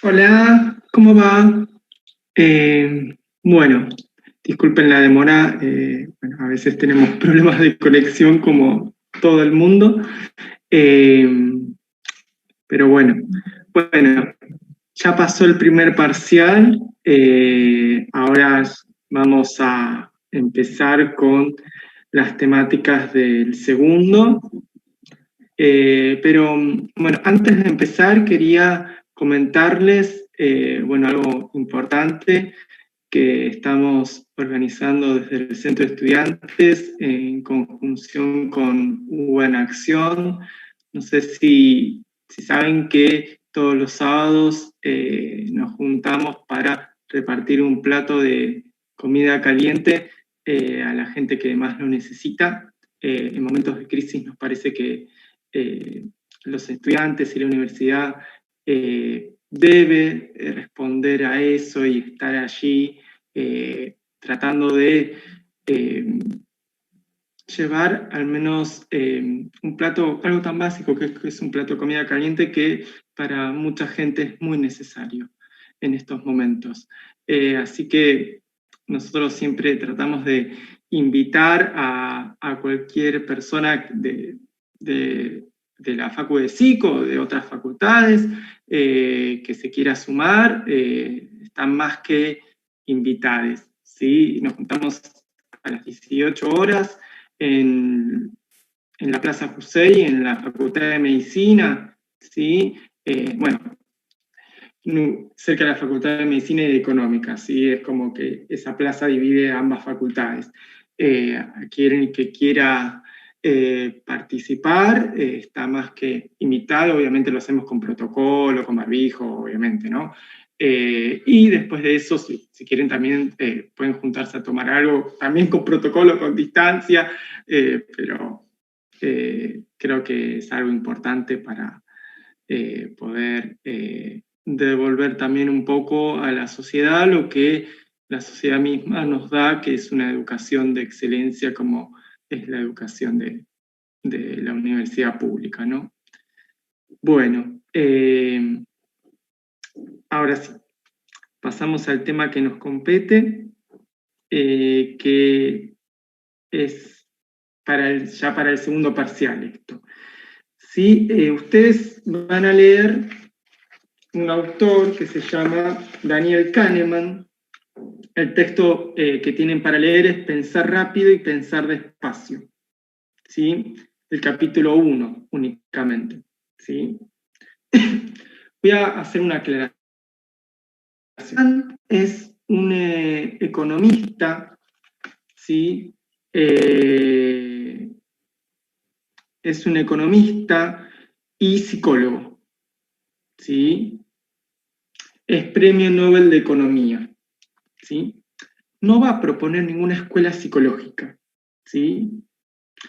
Hola, ¿cómo va? Bueno, disculpen la demora, bueno, a veces tenemos problemas de conexión como todo el mundo, eh, pero bueno, ya pasó el primer parcial, ahora vamos a empezar con las temáticas del segundo. Pero bueno, antes de empezar quería comentarles, bueno, algo importante que estamos organizando desde el Centro de Estudiantes en conjunción con UBA en Acción. No sé si saben que todos los sábados nos juntamos para repartir un plato de comida caliente a la gente que más lo necesita. En momentos de crisis nos parece que eh, los estudiantes y la universidad debe responder a eso y estar allí tratando de llevar al menos un plato, algo tan básico que es un plato de comida caliente que para mucha gente es muy necesario en estos momentos. Así que nosotros siempre tratamos de invitar a cualquier persona de la Facu de Psico o de otras facultades que se quiera sumar, están más que invitadas, ¿sí? Nos juntamos a las 18 horas en la Plaza Jusey, en la Facultad de Medicina, ¿sí? Bueno, cerca de la Facultad de Medicina y de Económica, ¿sí? Es como que esa plaza divide ambas facultades. Quieren que quiera participar, está más que invitado, obviamente lo hacemos con protocolo, con barbijo, obviamente, ¿no? Y después de eso, si quieren también pueden juntarse a tomar algo, también con protocolo, con distancia, pero creo que es algo importante para poder devolver también un poco a la sociedad lo que la sociedad misma nos da, que es una educación de excelencia como es la educación de la universidad pública, ¿no? Bueno, ahora sí, pasamos al tema que nos compete, que es ya para el segundo parcial esto. ¿Sí? Ustedes van a leer un autor que se llama Daniel Kahneman. El texto que tienen para leer es Pensar rápido y pensar despacio, ¿sí? El capítulo 1 únicamente, ¿sí? Voy a hacer una aclaración. Es un economista, ¿sí? Es un economista y psicólogo, ¿sí? Es premio Nobel de Economía, ¿sí? No va a proponer ninguna escuela psicológica, ¿sí?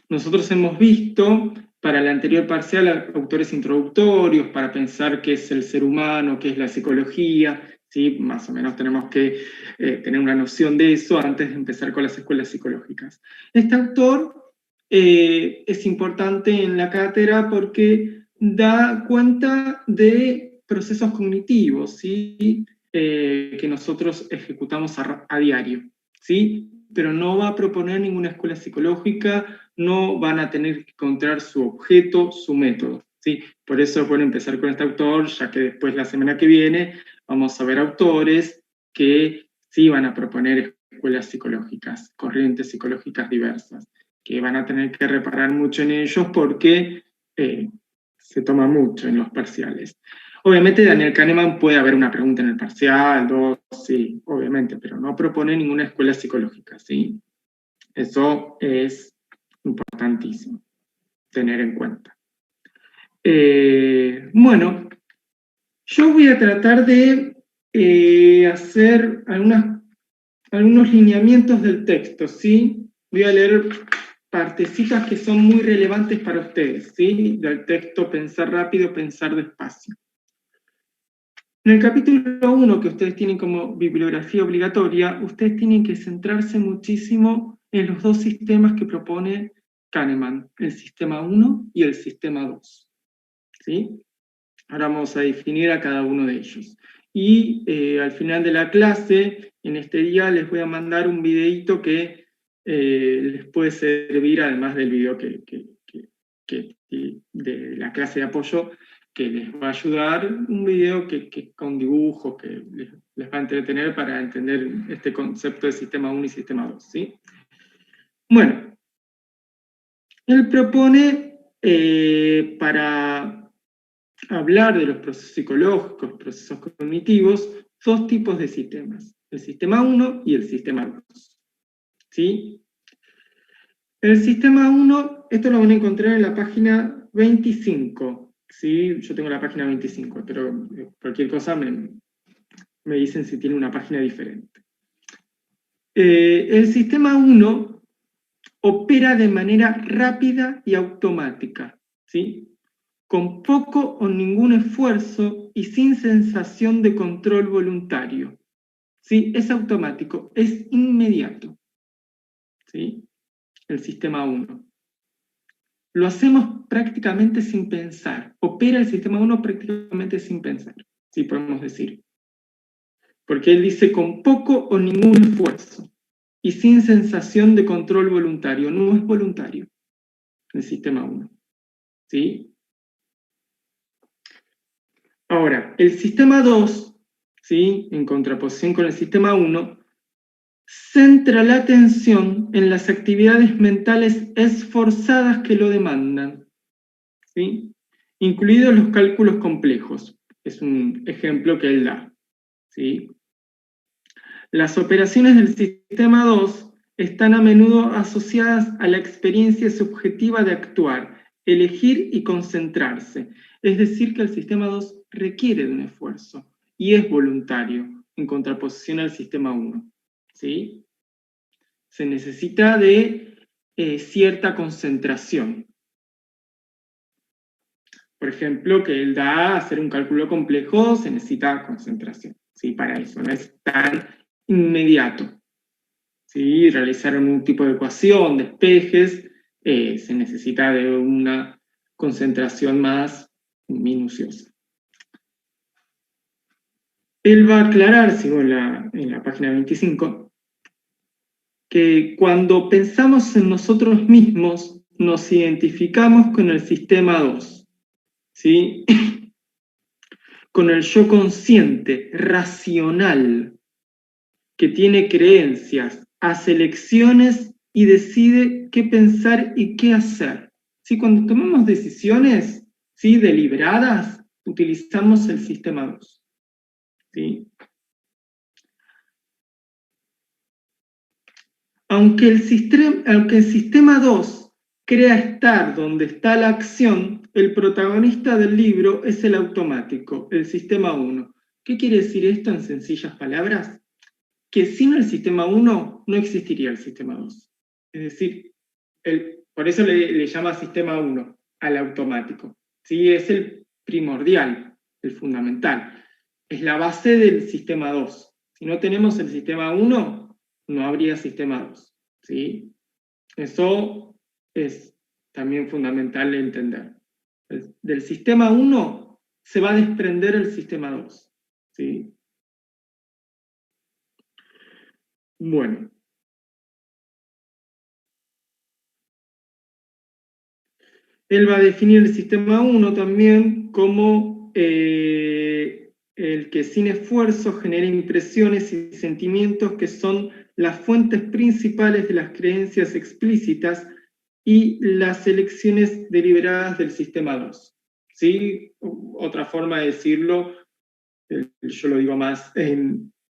Nosotros hemos visto para el anterior parcial autores introductorios para pensar qué es el ser humano, qué es la psicología, ¿sí? Más o menos tenemos que tener una noción de eso antes de empezar con las escuelas psicológicas. Este autor es importante en la cátedra porque da cuenta de procesos cognitivos, ¿sí? Que nosotros ejecutamos a diario, ¿sí? Pero no va a proponer ninguna escuela psicológica, no van a tener que encontrar su objeto, su método, ¿sí? Por eso es bueno empezar con este autor, ya que después la semana que viene vamos a ver autores que sí van a proponer escuelas psicológicas, corrientes psicológicas diversas, que van a tener que reparar mucho en ellos porque se toma mucho en los parciales. Obviamente Daniel Kahneman puede haber una pregunta en el parcial, dos, sí, obviamente, pero no propone ninguna escuela psicológica, ¿sí? Eso es importantísimo tener en cuenta. Bueno, yo voy a tratar de hacer algunos lineamientos del texto, ¿sí? Voy a leer partecitas que son muy relevantes para ustedes, ¿sí? Del texto Pensar rápido, pensar despacio. En el capítulo 1, que ustedes tienen como bibliografía obligatoria, ustedes tienen que centrarse muchísimo en los dos sistemas que propone Kahneman, el sistema 1 y el sistema 2. ¿Sí? Ahora vamos a definir a cada uno de ellos. y al final de la clase, en este día, les voy a mandar un videito que les puede servir, además del video de la clase de apoyo, que les va a ayudar, un video con dibujos que les va a entretener para entender este concepto de sistema 1 y sistema 2, ¿sí? Bueno, él propone, para hablar de los procesos psicológicos, procesos cognitivos, dos tipos de sistemas, el sistema 1 y el sistema 2, ¿sí? El sistema 1, esto lo van a encontrar en la página 25, ¿sí? Yo tengo la página 25, pero cualquier cosa me dicen si tiene una página diferente. El sistema 1 opera de manera rápida y automática, ¿sí? Con poco o ningún esfuerzo y sin sensación de control voluntario, ¿sí? Es automático, es inmediato, ¿sí? El sistema 1. Lo hacemos prácticamente sin pensar. Opera el sistema 1 prácticamente sin pensar, si podemos decir. Porque él dice con poco o ningún esfuerzo y sin sensación de control voluntario. No es voluntario el sistema 1, ¿sí? Ahora, el sistema 2, ¿sí? En contraposición con el sistema 1, centra la atención en las actividades mentales esforzadas que lo demandan, ¿sí? Incluidos los cálculos complejos. Es un ejemplo que él da, ¿sí? Las operaciones del sistema 2 están a menudo asociadas a la experiencia subjetiva de actuar, elegir y concentrarse. Es decir, que el sistema 2 requiere de un esfuerzo y es voluntario, en contraposición al sistema 1, ¿sí? Se necesita de cierta concentración. Por ejemplo, que él da a hacer un cálculo complejo, se necesita concentración, ¿sí? Para eso, no es tan inmediato, ¿sí? Realizar un tipo de ecuación, despejes, se necesita de una concentración más minuciosa. Él va a aclarar, sigo en la página 25, que cuando pensamos en nosotros mismos, nos identificamos con el sistema 2, ¿sí? Con el yo consciente, racional, que tiene creencias, hace elecciones y decide qué pensar y qué hacer. ¿Sí? Cuando tomamos decisiones, ¿sí? Deliberadas, utilizamos el sistema 2. ¿Sí? Aunque el sistema 2 crea estar donde está la acción, el protagonista del libro es el automático, el sistema 1. ¿Qué quiere decir esto en sencillas palabras? Que sin el sistema 1 no existiría el sistema 2. Es decir, por eso le llama sistema 1 al automático. ¿Sí? Es el primordial, el fundamental. Es la base del sistema 2. Si no tenemos el sistema 1, no habría sistema 2. ¿Sí? Eso es también fundamental de entender. Del sistema 1 se va a desprender el sistema 2. ¿Sí? Bueno. Él va a definir el sistema 1 también como el que sin esfuerzo genera impresiones y sentimientos que son las fuentes principales de las creencias explícitas y las elecciones deliberadas del sistema 2. ¿Sí? Otra forma de decirlo, yo lo digo más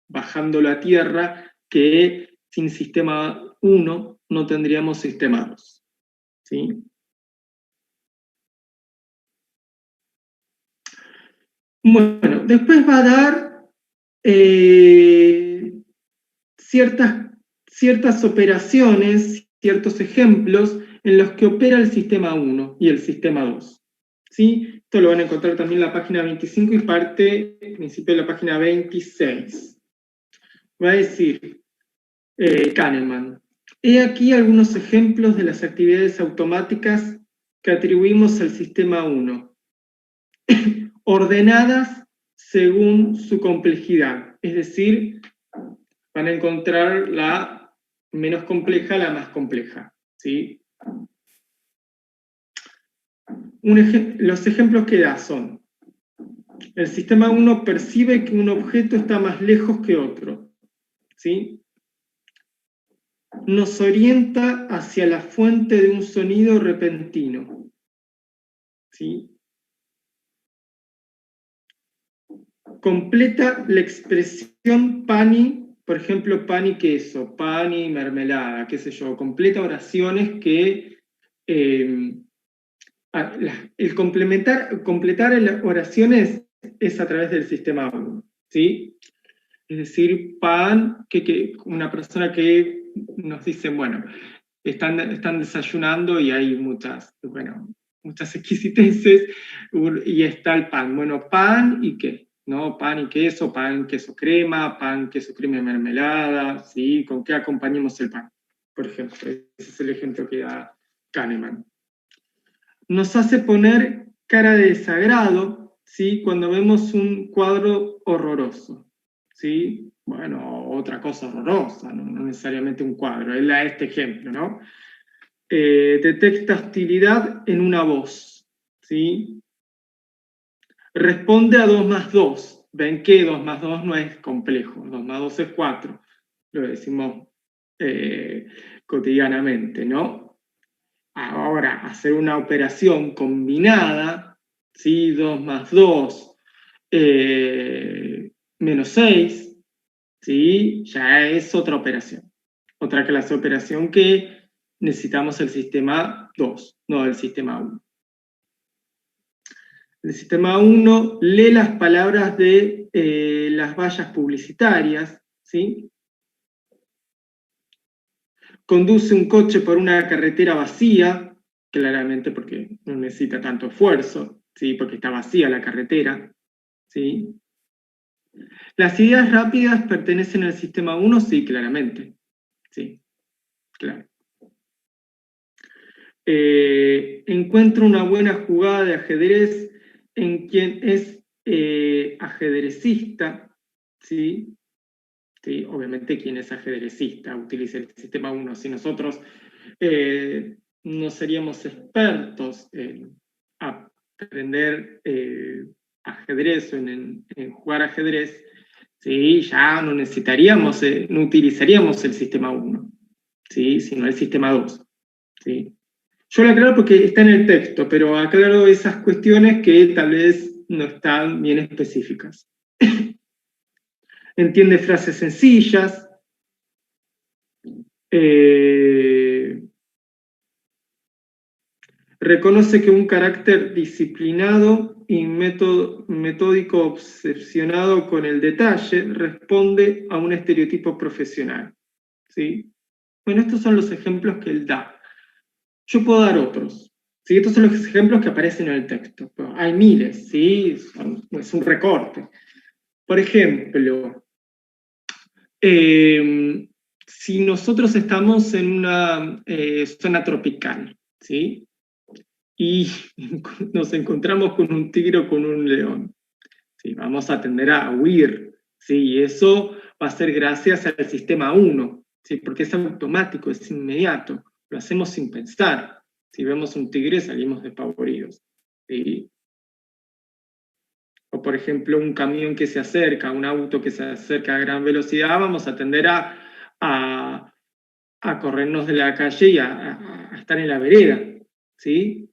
bajando la tierra, que sin sistema 1 no tendríamos sistema 2. ¿Sí? Bueno, después va a dar ciertas operaciones, ciertos ejemplos en los que opera el sistema 1 y el sistema 2. ¿Sí? Esto lo van a encontrar también en la página 25 y parte, en principio, de la página 26. Va a decir Kahneman: he aquí algunos ejemplos de las actividades automáticas que atribuimos al sistema 1. Ordenadas según su complejidad. Es decir, van a encontrar la menos compleja, la más compleja, ¿sí? Los ejemplos que da son: el sistema 1 percibe que un objeto está más lejos que otro, ¿sí? Nos orienta hacia la fuente de un sonido repentino, ¿sí? Completa la expresión pan y, por ejemplo, pan y queso, pan y mermelada, qué sé yo, completa oraciones que completar las oraciones es a través del sistema 1, ¿sí? Es decir, pan, una persona que nos dice, bueno, están desayunando y hay muchas exquisiteces, y está el pan. Bueno, pan y qué, ¿no? Pan y queso, pan, queso crema, pan, queso crema y mermelada, ¿sí? ¿Con qué acompañamos el pan? Por ejemplo, ese es el ejemplo que da Kahneman. Nos hace poner cara de desagrado, ¿sí? Cuando vemos un cuadro horroroso, ¿sí? Bueno, otra cosa horrorosa, no necesariamente un cuadro, él da este ejemplo, ¿no? Detecta hostilidad en una voz, ¿sí? Responde a 2 más 2. Ven que 2 más 2 no es complejo, 2 más 2 es 4, lo decimos cotidianamente, ¿no? Ahora, hacer una operación combinada, ¿sí? 2 más 2 menos 6, ¿sí? Ya es otra operación. Otra clase de operación que necesitamos el sistema 2, no el sistema 1. El sistema 1 lee las palabras de las vallas publicitarias, ¿sí? Conduce un coche por una carretera vacía, claramente porque no necesita tanto esfuerzo, ¿sí? Porque está vacía la carretera, ¿sí? ¿Las ideas rápidas pertenecen al sistema 1? Sí, claramente. Sí, claro. Encuentra una buena jugada de ajedrez en quien es ajedrecista, ¿sí? Sí, obviamente quien es ajedrecista utiliza el sistema 1. Si nosotros no seríamos expertos en aprender ajedrez o en jugar ajedrez, ¿sí? Ya no necesitaríamos, no utilizaríamos el sistema 1, ¿sí? Sino el sistema 2, ¿sí? Yo lo aclaro porque está en el texto, pero aclaro esas cuestiones que tal vez no están bien específicas. Entiende frases sencillas, reconoce que un carácter disciplinado y metódico obsesionado con el detalle responde a un estereotipo profesional, ¿sí? Bueno, estos son los ejemplos que él da. Yo puedo dar otros, ¿sí? Estos son los ejemplos que aparecen en el texto. Hay miles, ¿sí? Es un recorte. Por ejemplo, si nosotros estamos en una zona tropical, ¿sí? Y nos encontramos con un tigre o con un león, ¿sí? Vamos a tender a huir, ¿sí? Y eso va a ser gracias al sistema 1, ¿sí? Porque es automático, es inmediato, lo hacemos sin pensar. Si vemos un tigre salimos despavoridos, ¿sí? O por ejemplo un camión que se acerca, un auto que se acerca a gran velocidad, vamos a tender a corrernos de la calle y a estar en la vereda, ¿sí?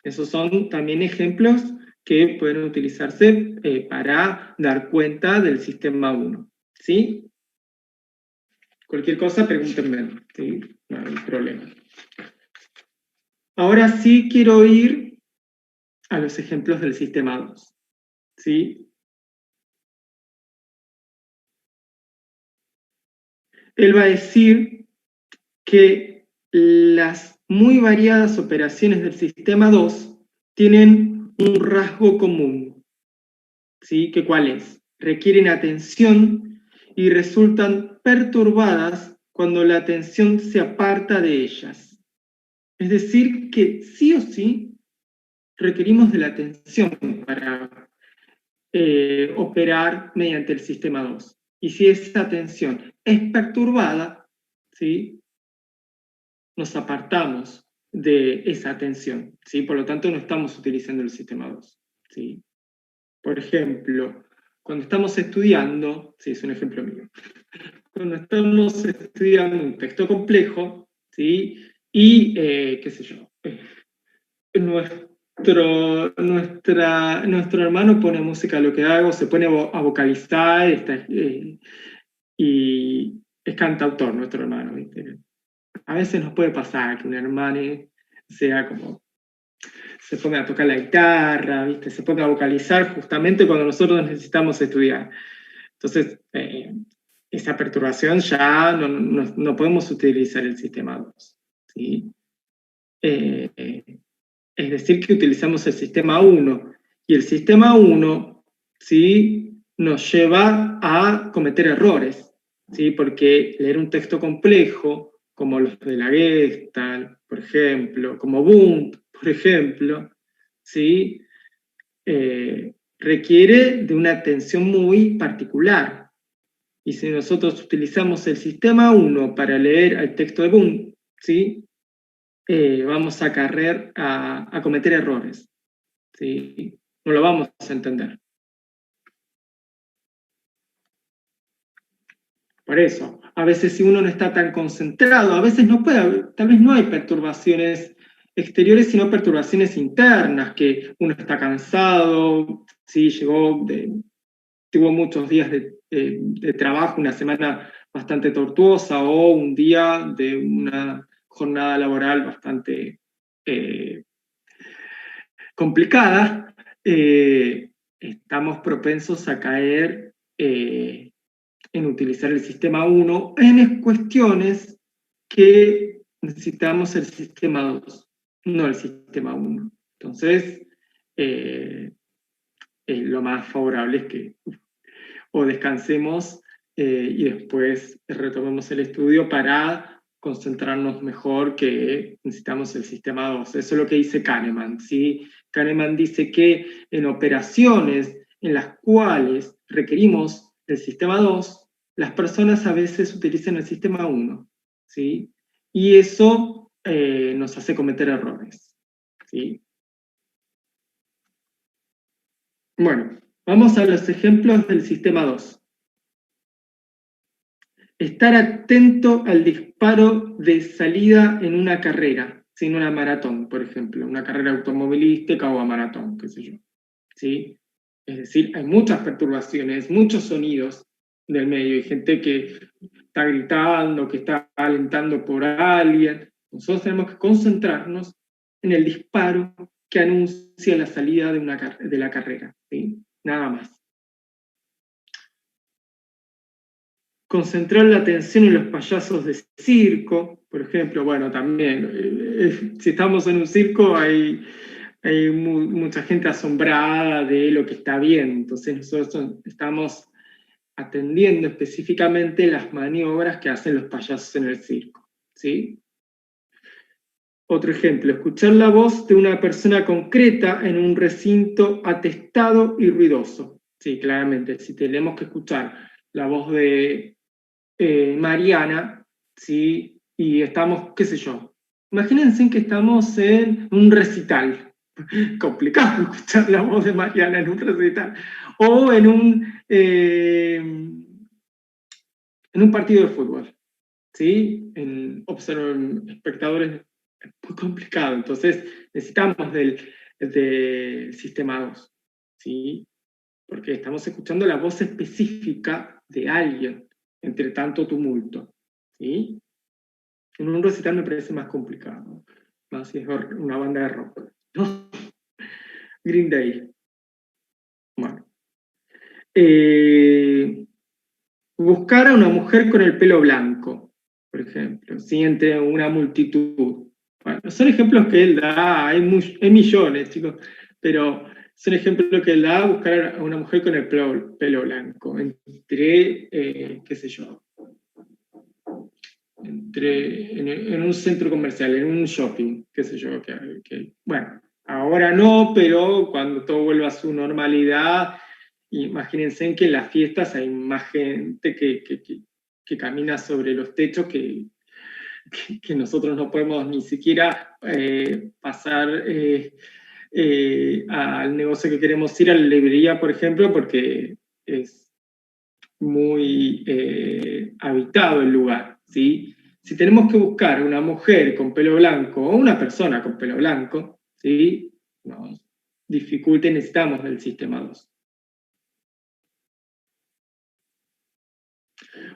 Esos son también ejemplos que pueden utilizarse para dar cuenta del sistema 1, ¿sí? Cualquier cosa, pregúntenme, ¿sí? No hay problema. Ahora sí quiero ir a los ejemplos del sistema 2, ¿sí? Él va a decir que las muy variadas operaciones del sistema 2 tienen un rasgo común, ¿sí? ¿Que cuál es? Requieren atención y resultan perturbadas cuando la atención se aparta de ellas. Es decir, que sí o sí requerimos de la atención para operar mediante el sistema 2. Y si esa atención es perturbada, ¿sí?, nos apartamos de esa atención, ¿sí? Por lo tanto, no estamos utilizando el sistema 2, ¿sí? Por ejemplo, cuando estamos estudiando, sí, es un ejemplo mío, cuando estamos estudiando un texto complejo, ¿sí?, y, qué sé yo, nuestro hermano pone música a lo que hago, se pone a vocalizar, y es cantautor nuestro hermano, ¿viste? A veces nos puede pasar que un hermano sea como, se ponga a tocar la guitarra, ¿viste?, se ponga a vocalizar justamente cuando nosotros necesitamos estudiar. Entonces, esa perturbación ya no podemos utilizar el sistema 2, ¿sí? Es decir, que utilizamos el sistema 1, y el sistema 1, ¿sí?, nos lleva a cometer errores, ¿sí?, porque leer un texto complejo, como los de la Gestalt, por ejemplo, como Wundt, por ejemplo, ¿sí?, requiere de una atención muy particular. Y si nosotros utilizamos el sistema 1 para leer el texto de Wundt, ¿sí?, vamos a cometer errores, ¿sí? No lo vamos a entender. Por eso, a veces si uno no está tan concentrado, a veces no puede, tal vez no hay perturbaciones exteriores, sino perturbaciones internas, que uno está cansado, ¿sí?, tuvo muchos días de trabajo, una semana bastante tortuosa, o un día de una jornada laboral bastante complicada, estamos propensos a caer en utilizar el sistema 1 en cuestiones que necesitamos el sistema 2, no el sistema 1. Entonces, lo más favorable es que o descansemos y después retomemos el estudio para concentrarnos mejor, que necesitamos el sistema 2. Eso es lo que dice Kahneman, ¿sí? Kahneman dice que en operaciones en las cuales requerimos el sistema 2, las personas a veces utilizan el sistema 1, ¿sí? Y eso nos hace cometer errores, ¿sí? Bueno, vamos a los ejemplos del sistema 2. Estar atento al disparo de salida en una carrera, sin una maratón, por ejemplo, una carrera automovilística o a maratón, qué sé yo, ¿sí? Es decir, hay muchas perturbaciones, muchos sonidos del medio, hay gente que está gritando, que está alentando por alguien. Nosotros tenemos que concentrarnos en el disparo que anuncia la salida de la carrera, ¿sí? Nada más. Concentrar la atención en los payasos de circo, por ejemplo. Bueno, también, si estamos en un circo hay mucha gente asombrada de lo que está viendo, entonces nosotros estamos atendiendo específicamente las maniobras que hacen los payasos en el circo, ¿sí? Otro ejemplo, escuchar la voz de una persona concreta en un recinto atestado y ruidoso. Sí, claramente, si tenemos que escuchar la voz de Mariana, ¿sí?, y estamos, qué sé yo, imagínense que estamos en un recital, complicado escuchar la voz de Mariana en un recital, o en un partido de fútbol, ¿sí?, observan espectadores, es muy complicado, entonces necesitamos del sistema 2, ¿sí?, porque estamos escuchando la voz específica de alguien entre tanto tumulto, ¿sí? En un recital me parece más complicado, más si es una banda de rock, ¿no? Green Day. Bueno. Buscar a una mujer con el pelo blanco, por ejemplo, ¿sí?, entre una multitud. Bueno, son ejemplos que él da, hay millones, chicos, pero son ejemplos que él da, buscar a una mujer con el pelo blanco, entre, qué sé yo, en un centro comercial, en un shopping, qué sé yo, bueno, ahora no, pero cuando todo vuelva a su normalidad imagínense que en las fiestas hay más gente que camina sobre los techos que nosotros no podemos ni siquiera pasar al negocio que queremos ir, a la librería, por ejemplo, porque es muy habitado el lugar, ¿sí? Si tenemos que buscar una mujer con pelo blanco o una persona con pelo blanco, ¿sí? Nos dificulta y necesitamos del sistema 2.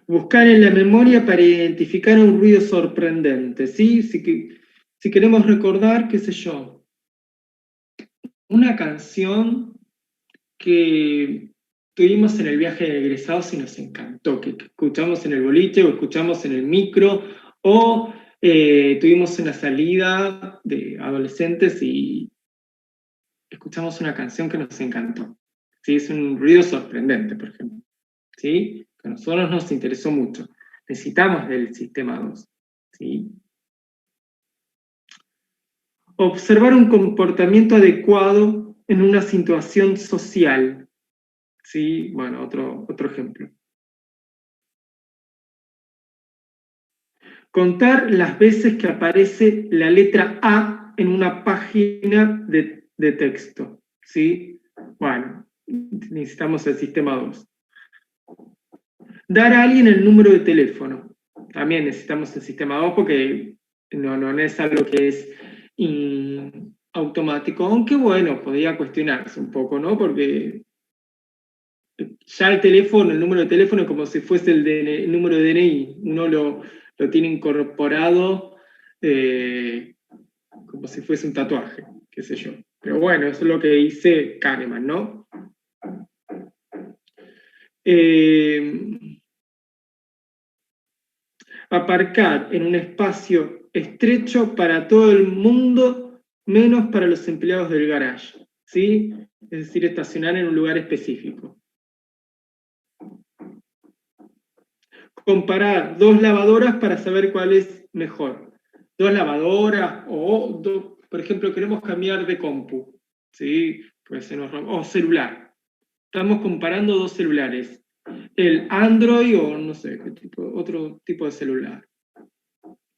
Buscar en la memoria para identificar un ruido sorprendente, ¿sí? Si queremos recordar, qué sé yo, una canción que tuvimos en el viaje de egresados y nos encantó, que escuchamos en el boliche o escuchamos en el micro, o tuvimos una salida de adolescentes y escuchamos una canción que nos encantó. ¿Sí? Es un ruido sorprendente, por ejemplo. ¿Sí? Que a nosotros nos interesó mucho. Necesitamos del sistema 2. ¿Sí? Observar un comportamiento adecuado en una situación social. ¿Sí? Bueno, otro ejemplo. Contar las veces que aparece la letra A en una página de texto. ¿Sí? Bueno, necesitamos el sistema 2. Dar a alguien el número de teléfono. También necesitamos el sistema 2 porque no es algo que es automático, aunque bueno, podría cuestionarse un poco, ¿no? Porque ya el teléfono, el número de teléfono es como si fuese el número de DNI, uno lo tiene incorporado como si fuese un tatuaje, qué sé yo. Pero bueno, eso es lo que dice Kahneman, ¿no? Aparcar en un espacio estrecho para todo el mundo, menos para los empleados del garage, ¿sí? Es decir, estacionar en un lugar específico. Comparar dos lavadoras para saber cuál es mejor. Dos lavadoras, por ejemplo, queremos cambiar de compu, ¿sí? Pues o celular. Estamos comparando dos celulares. El Android o no sé, otro tipo de celular.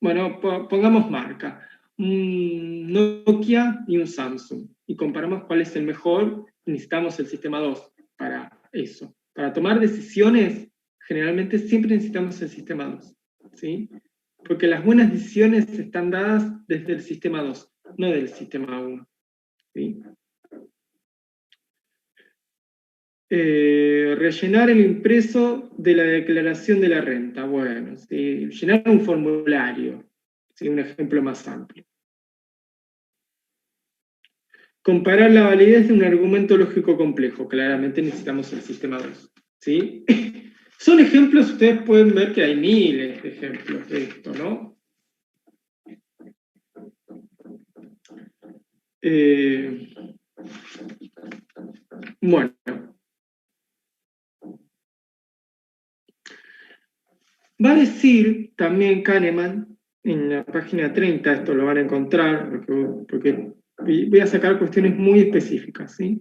Bueno, pongamos marca. Un Nokia y un Samsung. Y comparamos cuál es el mejor. Necesitamos el sistema 2 para eso. Para tomar decisiones, generalmente siempre necesitamos el sistema 2. ¿Sí? Porque las buenas decisiones están dadas desde el sistema 2, no del sistema 1. ¿Sí? Rellenar el impreso de la declaración de la renta. Bueno, ¿sí? Llenar un formulario, ¿sí? Un ejemplo más amplio. Comparar la validez de un argumento lógico complejo. Claramente necesitamos el sistema 2. ¿Sí? Son ejemplos, ustedes pueden ver que hay miles de ejemplos de esto, ¿no? Bueno. Va a decir también Kahneman, en la página 30, esto lo van a encontrar, porque voy a sacar cuestiones muy específicas, ¿sí?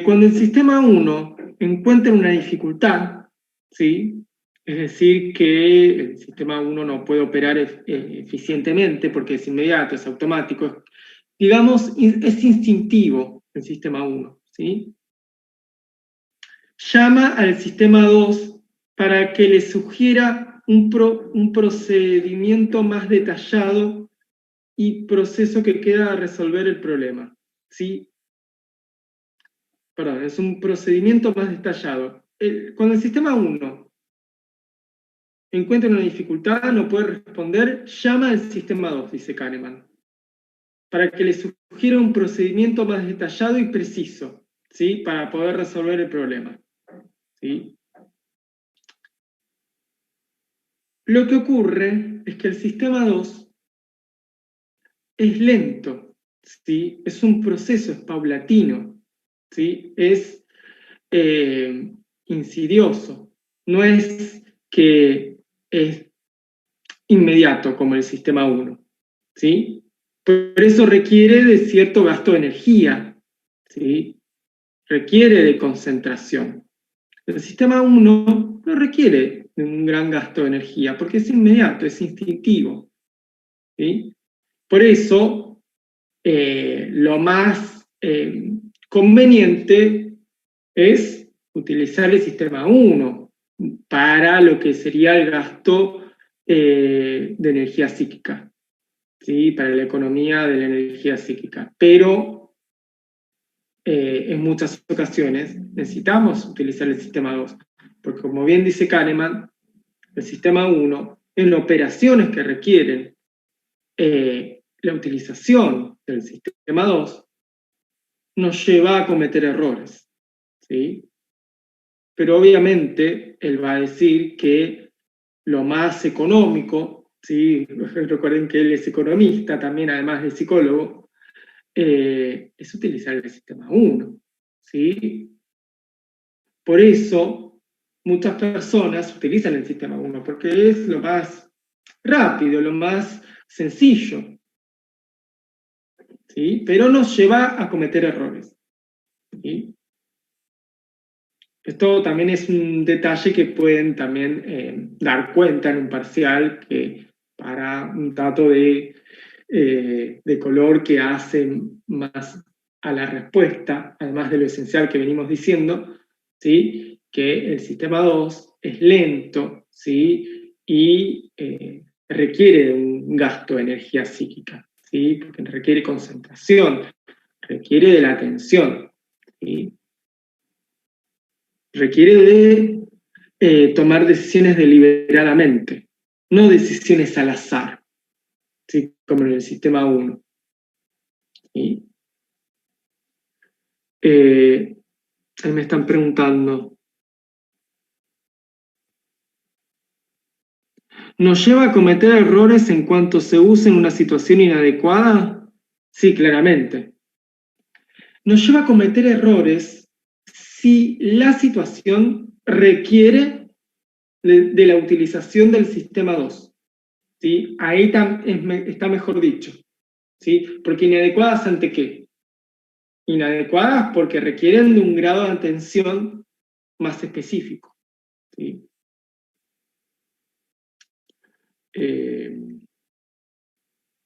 Cuando el sistema 1 encuentra una dificultad, ¿sí? Es decir, que el sistema 1 no puede operar eficientemente porque es inmediato, es automático, digamos, es instintivo el sistema 1, ¿sí? Llama al sistema 2 para que le sugiera un procedimiento más detallado y proceso que queda a resolver el problema. ¿Sí? Perdón, es un procedimiento más detallado. Cuando el sistema 1 encuentra una dificultad, no puede responder, llama al sistema 2, dice Kahneman, para que le sugiera un procedimiento más detallado y preciso, ¿sí? Para poder resolver el problema. ¿Sí? Lo que ocurre es que el sistema 2 es lento, ¿sí? Es un proceso, es paulatino, ¿sí? Es insidioso, no es que es inmediato como el sistema 1, ¿sí? Por eso requiere de cierto gasto de energía, ¿sí? requiere de concentración. El sistema 1 no requiere de un gran gasto de energía, porque es inmediato, es instintivo. ¿Sí? Por eso, lo más conveniente es utilizar el sistema 1 para lo que sería el gasto de energía psíquica, ¿sí? Para la economía de la energía psíquica. Pero en muchas ocasiones necesitamos utilizar el sistema 2, porque como bien dice Kahneman, el sistema 1, en operaciones que requieren la utilización del sistema 2, nos lleva a cometer errores, ¿sí? Pero obviamente él va a decir que lo más económico, ¿sí? Recuerden que él es economista también, además de psicólogo, es utilizar el sistema 1, ¿sí? Por eso muchas personas utilizan el sistema 1, porque es lo más rápido, lo más sencillo, ¿sí? Pero nos lleva a cometer errores, ¿sí? Esto también es un detalle que pueden también dar cuenta en un parcial, que para un dato de color que hace más a la respuesta, además de lo esencial que venimos diciendo, ¿sí? Que el sistema 2 es lento, ¿sí? Y requiere de un gasto de energía psíquica, ¿sí? Porque requiere concentración, requiere de la atención, ¿sí? Requiere de tomar decisiones deliberadamente, no decisiones al azar, ¿sí? Como en el sistema 1. ¿Sí? Ahí me están preguntando, ¿nos lleva a cometer errores en cuanto se use en una situación inadecuada? Sí, claramente. Nos lleva a cometer errores si la situación requiere de la utilización del sistema 2. ¿Sí? Ahí está mejor dicho, ¿sí? Porque inadecuadas ante qué? Inadecuadas porque requieren de un grado de atención más específico, ¿sí?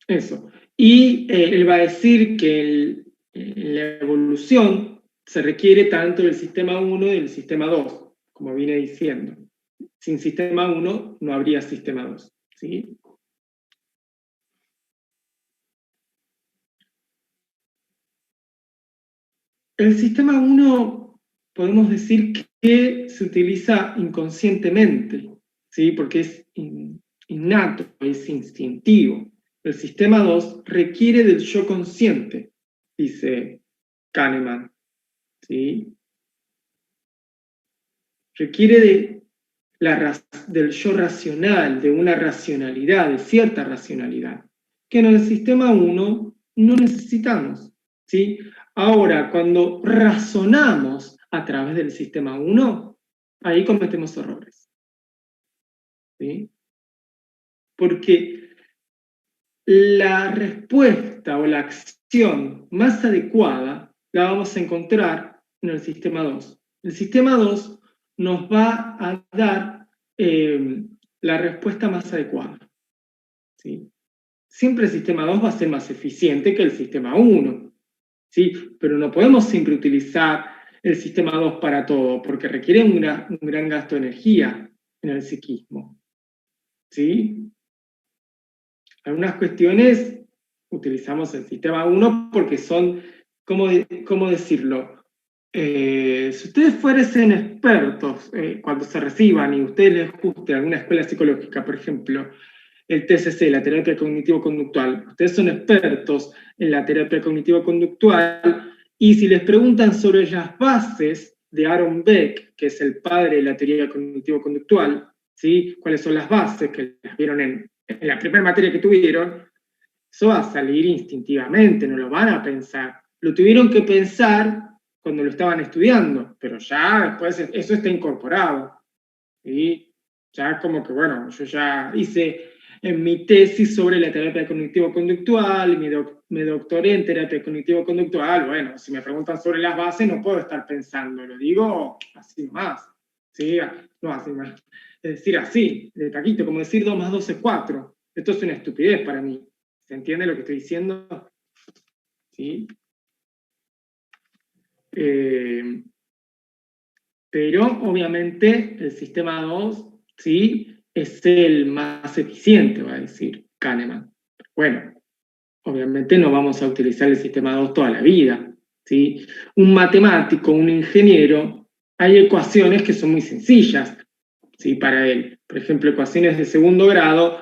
Eso. Y él va a decir que en la evolución se requiere tanto del sistema 1 y del sistema 2, como viene diciendo. Sin sistema 1 no habría sistema 2, ¿sí? El sistema 1 podemos decir que se utiliza inconscientemente, ¿sí? Porque es innato, es instintivo. El sistema 2 requiere del yo consciente, dice Kahneman, ¿sí? Requiere del yo racional, de una racionalidad, de cierta racionalidad, que en el sistema 1 no necesitamos, ¿sí? Ahora, cuando razonamos a través del sistema 1, ahí cometemos errores, ¿sí? Porque la respuesta o la acción más adecuada la vamos a encontrar en el sistema 2. El sistema 2 nos va a dar la respuesta más adecuada, ¿sí? Siempre el sistema 2 va a ser más eficiente que el sistema 1, ¿sí? Pero no podemos siempre utilizar el sistema 2 para todo, porque requiere un gran gasto de energía en el psiquismo, ¿sí? Algunas cuestiones utilizamos el sistema 1 porque son, ¿cómo decirlo? Si ustedes fuesen expertos cuando se reciban y a ustedes les guste alguna escuela psicológica, por ejemplo, el TCC, la terapia cognitivo-conductual, ustedes son expertos en la terapia cognitivo-conductual, y si les preguntan sobre las bases de Aaron Beck, que es el padre de la teoría cognitivo-conductual, ¿sí? ¿Cuáles son las bases que las vieron en la primera materia que tuvieron? Eso va a salir instintivamente, no lo van a pensar. Lo tuvieron que pensar cuando lo estaban estudiando, pero ya después eso está incorporado, ¿sí? Ya como que, bueno, yo ya hice en mi tesis sobre la terapia cognitivo-conductual, me doctoré en terapia cognitivo-conductual. Bueno, si me preguntan sobre las bases, no puedo estar pensando, lo digo así más, ¿sí? No así más. Es decir, así, de taquito, como decir 2 más 2 es 4. Esto es una estupidez para mí. ¿Se entiende lo que estoy diciendo? ¿Sí? Pero obviamente el sistema 2, ¿sí?, es el más eficiente, va a decir Kahneman. Bueno, obviamente no vamos a utilizar el sistema 2 toda la vida, ¿sí? Un matemático, un ingeniero, hay ecuaciones que son muy sencillas, ¿sí?, para él. Por ejemplo, ecuaciones de segundo grado,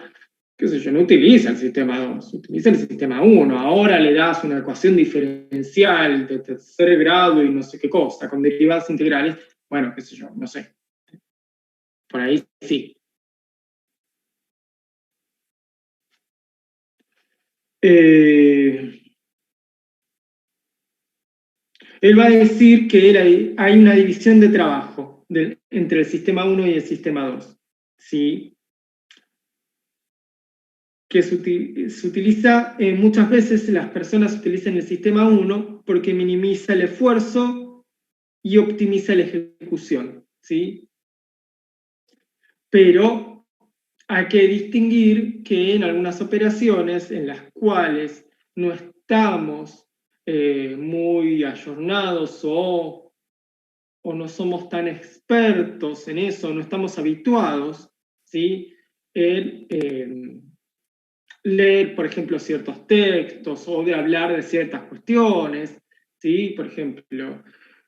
qué sé yo, no utiliza el sistema 2, utiliza el sistema 1. Ahora le das una ecuación diferencial de tercer grado y no sé qué cosa, con derivadas integrales. Bueno, qué sé yo, no sé. Por ahí sí. Él va a decir que hay una división de trabajo entre el sistema 1 y el sistema 2. ¿Sí? Que se utiliza, muchas veces las personas utilizan el sistema 1 porque minimiza el esfuerzo y optimiza la ejecución, ¿sí? Pero hay que distinguir que en algunas operaciones en las cuales no estamos muy ayornados o no somos tan expertos en eso, no estamos habituados, ¿sí?, en leer, por ejemplo, ciertos textos o de hablar de ciertas cuestiones, ¿sí? Por ejemplo,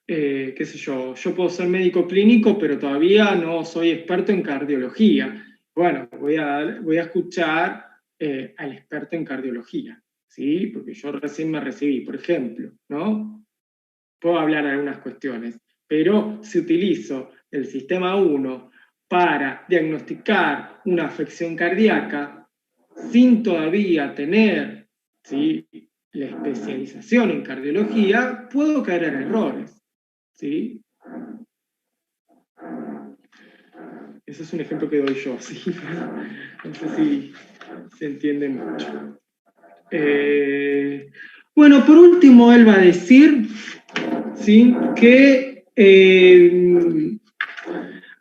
qué sé yo puedo ser médico clínico, pero todavía no soy experto en cardiología. Bueno, voy a escuchar al experto en cardiología, ¿sí? Porque yo recién me recibí, por ejemplo, ¿no? Puedo hablar de algunas cuestiones, pero si utilizo el sistema 1 para diagnosticar una afección cardíaca, sin todavía tener, ¿sí?, la especialización en cardiología, puedo caer en errores, ¿sí? Ese es un ejemplo que doy yo, ¿sí? No sé si se entiende mucho. Bueno, por último, él va a decir, ¿sí?, que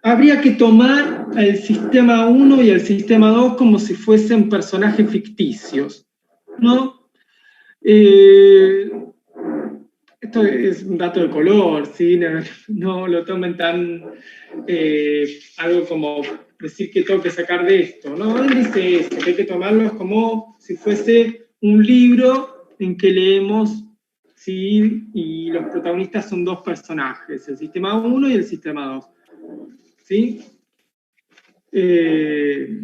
habría que tomar el sistema 1 y el sistema 2 como si fuesen personajes ficticios, ¿no? Esto es un dato de color, ¿sí? No lo tomen tan algo como decir que tengo que sacar de esto, ¿no? Él dice eso, que hay que tomarlos como si fuese un libro en que leemos, ¿sí?, y los protagonistas son dos personajes, el sistema 1 y el sistema 2, ¿sí? Eso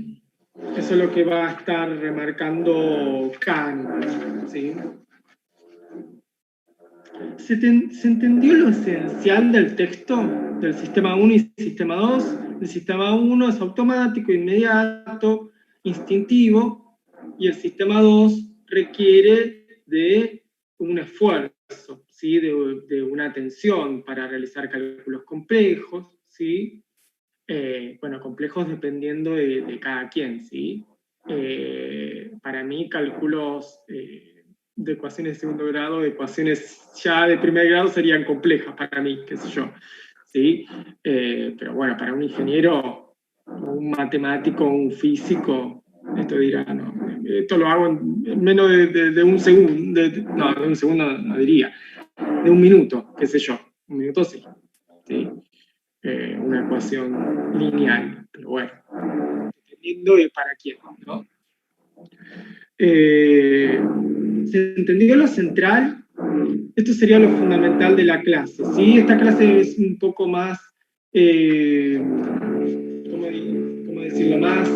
es lo que va a estar remarcando Kant, ¿sí? ¿Se entendió lo esencial del texto del sistema 1 y sistema 2? El sistema 1 es automático, inmediato, instintivo, y el sistema 2 requiere de un esfuerzo, ¿sí?, de una atención para realizar cálculos complejos, ¿sí? Bueno, complejos dependiendo de cada quien, ¿sí? Para mí, cálculos de ecuaciones de segundo grado, ecuaciones ya de primer grado serían complejas para mí, qué sé yo, ¿sí? Pero bueno, para un ingeniero, un matemático, un físico, esto dirá, no, esto lo hago en menos de un segundo, no, de un segundo no diría, de un minuto, qué sé yo, un minuto sí, ¿sí? Una ecuación lineal, pero bueno, dependiendo de para quién, ¿no? ¿Se entendió lo central? Esto sería lo fundamental de la clase, ¿sí? Esta clase es un poco más, ¿cómo decirlo? Más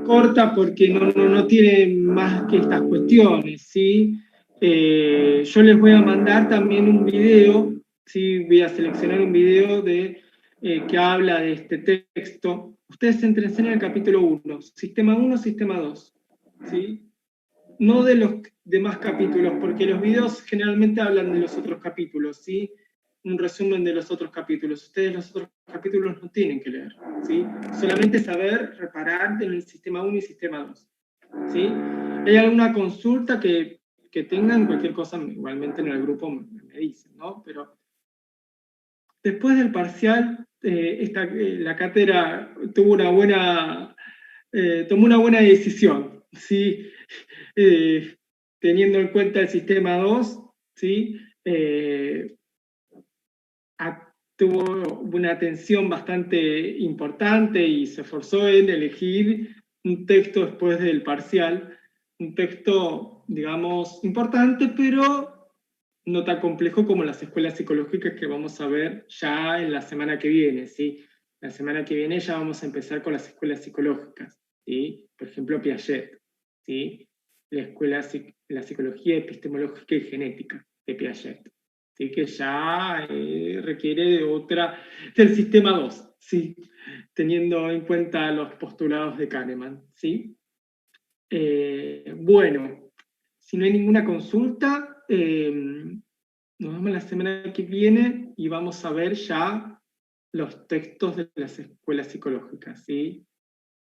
corta porque no tiene más que estas cuestiones, ¿sí? Yo les voy a mandar también un video, ¿sí? Voy a seleccionar un video que habla de este texto. Ustedes se entrenan en el capítulo 1, sistema 1, sistema 2, ¿sí? No de los demás capítulos, porque los videos generalmente hablan de los otros capítulos, ¿sí? un resumen de los otros capítulos. Ustedes los otros capítulos no tienen que leer, ¿sí? Solamente saber reparar en el sistema 1 y sistema 2, ¿sí? ¿Hay alguna consulta que tengan? Cualquier cosa, igualmente en el grupo me dicen, ¿no? Pero después del parcial, la cátedra tomó una buena decisión, ¿sí? Teniendo en cuenta el sistema 2, ¿sí? Tuvo una atención bastante importante y se esforzó en elegir un texto después del parcial, un texto, digamos, importante, pero no tan complejo como las escuelas psicológicas que vamos a ver ya en la semana que viene, ¿sí? La semana que viene ya vamos a empezar con las escuelas psicológicas, ¿sí? Por ejemplo, Piaget, ¿sí? La psicología epistemológica y genética de Piaget, ¿sí? Que ya requiere del sistema 2, ¿sí? Teniendo en cuenta los postulados de Kahneman, ¿sí? Bueno, si no hay ninguna consulta, nos vemos la semana que viene y vamos a ver ya los textos de las escuelas psicológicas, ¿sí?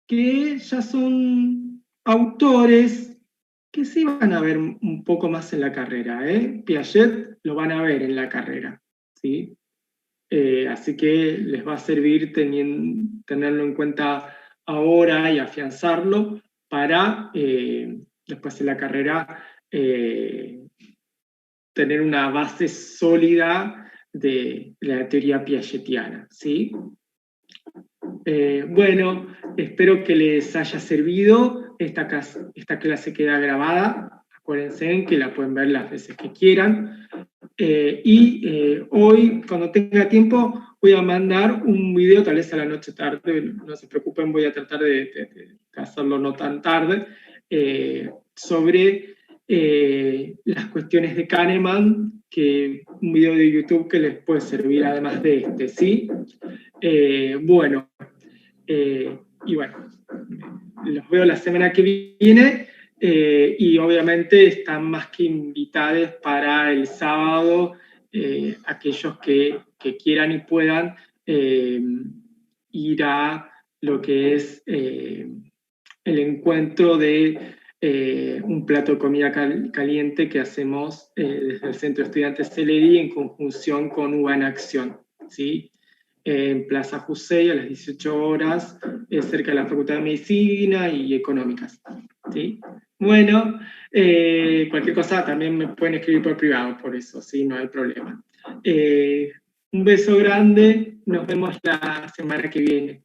Que ya son autores que sí van a ver un poco más en la carrera, ¿eh? Piaget lo van a ver en la carrera, ¿sí? Así que les va a servir tenerlo en cuenta ahora y afianzarlo para después en la carrera tener una base sólida de la teoría piagetiana, ¿sí? Bueno, espero que les haya servido. Esta clase queda grabada. Acuérdense que la pueden ver las veces que quieran. Hoy, cuando tenga tiempo, voy a mandar un video, tal vez a la noche tarde, no se preocupen, voy a tratar de hacerlo no tan tarde, sobre las cuestiones de Kahneman, un video de YouTube que les puede servir además de este, ¿sí? Bueno, los veo la semana que viene y obviamente están más que invitados para el sábado, aquellos que quieran y puedan ir a lo que es el encuentro de un plato de comida caliente que hacemos desde el Centro de Estudiantes CELEDI en conjunción con UBA en Acción, ¿sí? En Plaza Jusey a las 18 horas, cerca de la Facultad de Medicina y Económicas, ¿sí? Bueno, cualquier cosa también me pueden escribir por privado, por eso, ¿sí? No hay problema. Un beso grande, nos vemos la semana que viene.